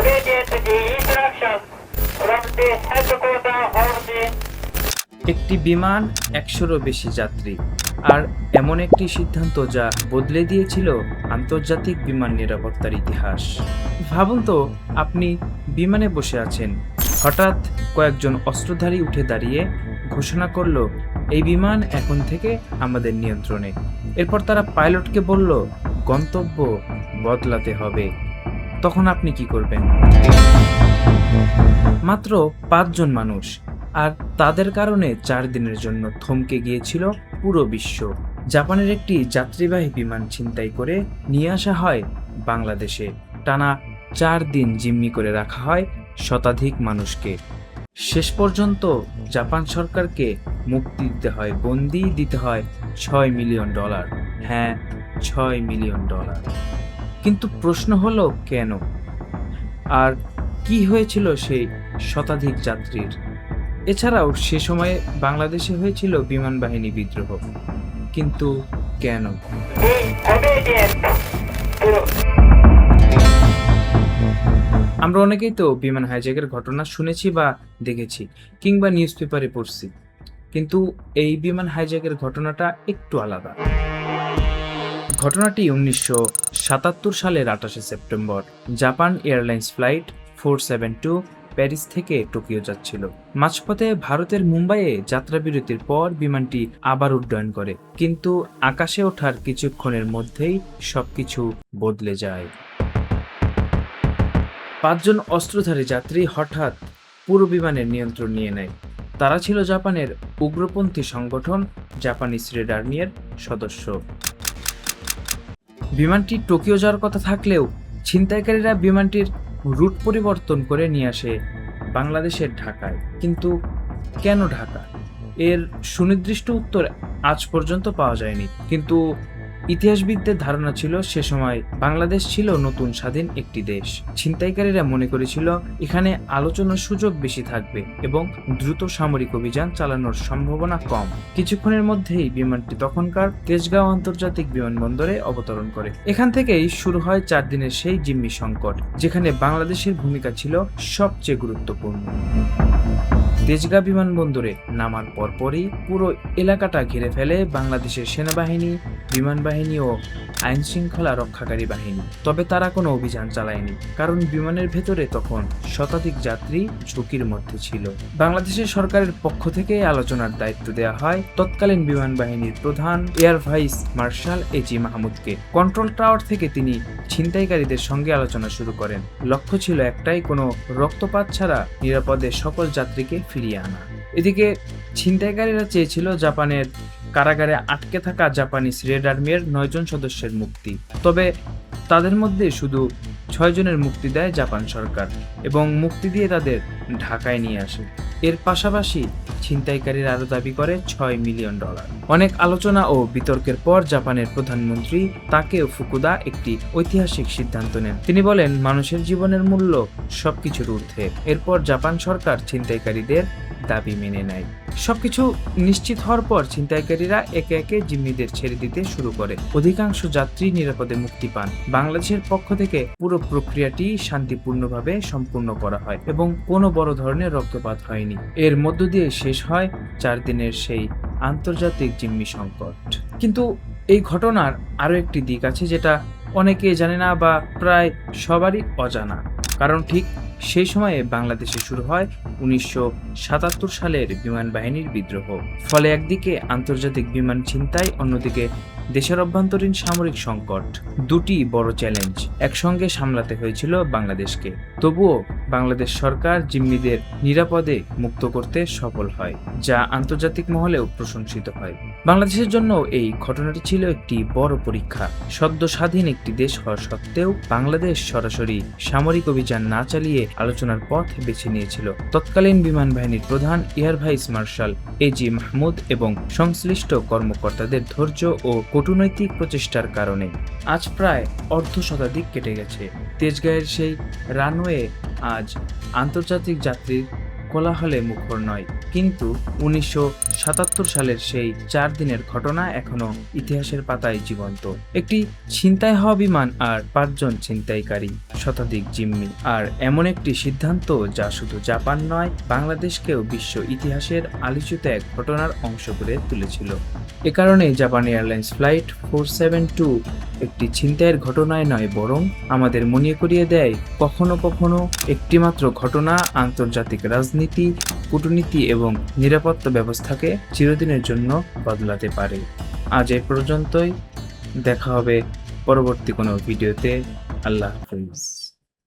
Immediate instructions from the headquarters of the একটি বিমান 100-রও বেশি যাত্রী, আর এমন একটি সিদ্ধান্ত যা বদলে দিয়েছিল আন্তর্জাতিক বিমান নিরাপত্তার ইতিহাস। ভাবুন তো, আপনি বিমানে বসে আছেন, হঠাৎ কয়েকজন অস্ত্রধারী উঠে দাঁড়িয়ে ঘোষণা করলো, এই বিমান এখন থেকে আমাদের নিয়ন্ত্রণে। এরপর তারা পাইলটকে বলল, গন্তব্য বদলাতে হবে। তখন আপনি কি করবেন? মাত্র 5 জন মানুষ, আর তাদের কারণে 4 দিনের জন্য থমকে গিয়েছিল পুরো বিশ্ব। জাপানের একটি যাত্রীবাহী বিমান ছিনতাই করে নিয়ে আসা হয় বাংলাদেশে। টানা 4 দিন জিম্মি করে রাখা হয় শতাধিক মানুষকে। শেষ পর্যন্ত জাপান সরকারকে মুক্তি দিতে হয়, বন্দি দিতে হয় $6 মিলিয়ন। হ্যাঁ, $6 মিলিয়ন। কিন্তু প্রশ্ন হলো, কেন? আর কি হয়েছিল সেই শতাধিক যাত্রীর? এছাড়াও সে সময়ে বাংলাদেশে হয়েছিল বিমান বাহিনী বিদ্রোহ। কিন্তু কেন? be obedient to আমরা অনেকেই তো বিমান হাইজ্যাকের ঘটনা শুনেছি বা দেখেছি, কিংবা নিউজ পেপারে পড়ছি, কিন্তু এই বিমান হাইজ্যাকের ঘটনাটা একটু আলাদা। ঘটনাটি 1977 সালের 28 September. Japan airlines flight 472 Paris থেকে টোকিও যাচ্ছিল। মাঝপথে ভারতের মুম্বাইয়ে যাত্রাবিরতির পর বিমানটি আবার উড্ডয়ন করে, কিন্তু আকাশে ওঠার কিছুক্ষণের মধ্যেই সবকিছু বদলে যায়। 5 জন অস্ত্রধারী যাত্রী হঠাৎ পুরো বিমানের নিয়ন্ত্রণ নিয়ে নেয়। তারা ছিল জাপানের উগ্রপন্থী সংগঠন জাপানিজ রেড আর্মির সদস্য। বিমানটি টোকিও যাওয়ার কথা থাকলেও ছিনতাইকারীরা বিমানটির রুট পরিবর্তন করে নিয়ে আসে বাংলাদেশের ঢাকায়। কিন্তু কেন ঢাকা? এর সুনির্দিষ্ট উত্তর আজ পর্যন্ত পাওয়া যায়নি। কিন্তু ইতিহাসবিদদের ধারণা ছিল সে সময় বাংলাদেশ ছিল নতুন স্বাধীন একটি দেশ। ছিনতাইকারীরা মনে করেছিল এখানে আলোচনার সুযোগ বেশি থাকবে এবং দ্রুত সামরিক অভিযান চালানোর সম্ভাবনা কম। কিছুক্ষণের মধ্যেই বিমানটি তখনকার তেজগাঁও আন্তর্জাতিক বিমানবন্দরে অবতরণ করে। এখান থেকেই শুরু হয় 4 দিনের সেই জিম্মি সংকট, যেখানে বাংলাদেশের ভূমিকা ছিল সবচেয়ে গুরুত্বপূর্ণ। তেজগাঁ বিমানবন্দরে নামার পরপরই পুরো এলাকাটা ঘিরে ফেলে বাংলাদেশের সেনাবাহিনী, বিমান বাহিনী ও আইন শৃঙ্খলা রক্ষাকারী বাহিনী। তবে তারা কোনো অভিযান চালায়নি, কারণ বিমানের ভেতরে তখন শতাধিক যাত্রী ঝুঁকির মধ্যে ছিল। বাংলাদেশের সরকারের পক্ষ থেকে আলোচনার দায়িত্ব দেওয়া হয় তৎকালীন বিমান বাহিনীর প্রধান এয়ার ভাইস মার্শাল এজি মাহমুদকে। কন্ট্রোল টাওয়ার থেকে তিনি ছিনতাইকারীদের সঙ্গে আলোচনা শুরু করেন। লক্ষ্য ছিল একটাই, কোনো রক্তপাত ছাড়া নিরাপদে সকল যাত্রীকে ফিরিয়ে আনা। এদিকে ছিনতাইকারীরা চেয়েছিল জাপানের কারাগারে আটকে থাকা জাপানিজ রেড আর্মির 9 জন সদস্যের মুক্তি। তবে তাদের মধ্যে শুধু 6 জনের মুক্তি দেয় জাপান সরকার এবং মুক্তি দিয়ে তাদের ঢাকায় নিয়ে আসে। এর পাশাপাশি ছিনতাইকারীরা আরও দাবি করে $6 মিলিয়ন। অনেক আলোচনা ও বিতর্কের পর জাপানের প্রধানমন্ত্রী তাকেও ফুকুদা একটি ঐতিহাসিক সিদ্ধান্ত নেন। তিনি বলেন, মানুষের জীবনের মূল্য সবকিছুর ঊর্ধ্বে। এরপর জাপান সরকার ছিনতাইকারীদের দাবি মেনে নেয়। সবকিছু নিশ্চিত হওয়ার পর ছিনতাইকারীরা একে একে জিম্মিদের ছেড়ে দিতে শুরু করে। অধিকাংশ যাত্রী নিরাপদে মুক্তি পান। বাংলাদেশের পক্ষ থেকে পুরো প্রক্রিয়াটি শান্তিপূর্ণভাবে সম্পূর্ণ করা হয় এবং কোনো বড় ধরনের রক্তপাত হয়নি। এর মধ্য দিয়ে শেষ হয় 4 দিনের সেই আন্তর্জাতিক জিম্মি সংকট। কিন্তু এই ঘটনার আরও একটি দিক আছে যেটা অনেকে জানে না বা প্রায় সবারই অজানা। কারণ ঠিক সেই সময়ে বাংলাদেশে শুরু হয় 1977 সালের বিমান বাহিনীর বিদ্রোহ। ফলে একদিকে আন্তর্জাতিক বিমান ছিনতাই, অন্যদিকে দেশের অভ্যন্তরীণ সামরিক সংকট, দুটি বড় চ্যালেঞ্জ একসঙ্গে সামলাতে হয়েছিল বাংলাদেশকে। তবুও বাংলাদেশ সরকার জিম্মিদের নিরাপদে মুক্ত করতে সফল হয়, যা আন্তর্জাতিক মহলেও প্রশংসিত হয়। বাংলাদেশের জন্য এই ঘটনাটি ছিল একটি বড় পরীক্ষা। সদ্য স্বাধীন একটি দেশ হওয়া সত্ত্বেও বাংলাদেশ সরাসরি সামরিক অভিযান না চালিয়ে আলোচনার পথ বেছে নিয়েছিল। তৎকালীন বিমান বাহিনীর প্রধান air vice marshal AG Mahmud এবং সংশ্লিষ্ট কর্মকর্তাদের ধৈর্য ও কূটনৈতিক প্রচেষ্টার কারণে। আজ প্রায় অর্ধ শতাধিক কেটে গেছে। তেজগাঁয়ের সেই রানওয়ে আজ আন্তর্জাতিক যাত্রীর কোলাহলে মুখর নয়, কিন্তু 1977 সালের সেই 4 দিনের ঘটনা এখনো ইতিহাসের পাতায় জীবন্ত। একটি ছিনতাই হওয়া বিমান আর 5 জন ছিনতাইকারী, শতাধিক জিম্মি, আর এমন একটি সিদ্ধান্ত যা শুধু জাপান নয়, বাংলাদেশকেও বিশ্ব ইতিহাসের আলোচিত এক ঘটনার অংশ করে তুলেছিল। এ কারণে জাপান এয়ারলাইন্স ফ্লাইট 472 একটি ছিনতাইয়ের ঘটনায় নয়, বরং আমাদের মনে করিয়ে দেয় কখনো কখনো একটিমাত্র ঘটনা আন্তর্জাতিক রাজনীতি, কূটনীতি এবং নিরাপত্তা ব্যবস্থাকে চিরদিনের জন্য বদলাতে পারে। আজ এ পর্যন্তই, দেখা হবে পরবর্তী কোনো ভিডিওতে। আল্লাহ হাফেজ।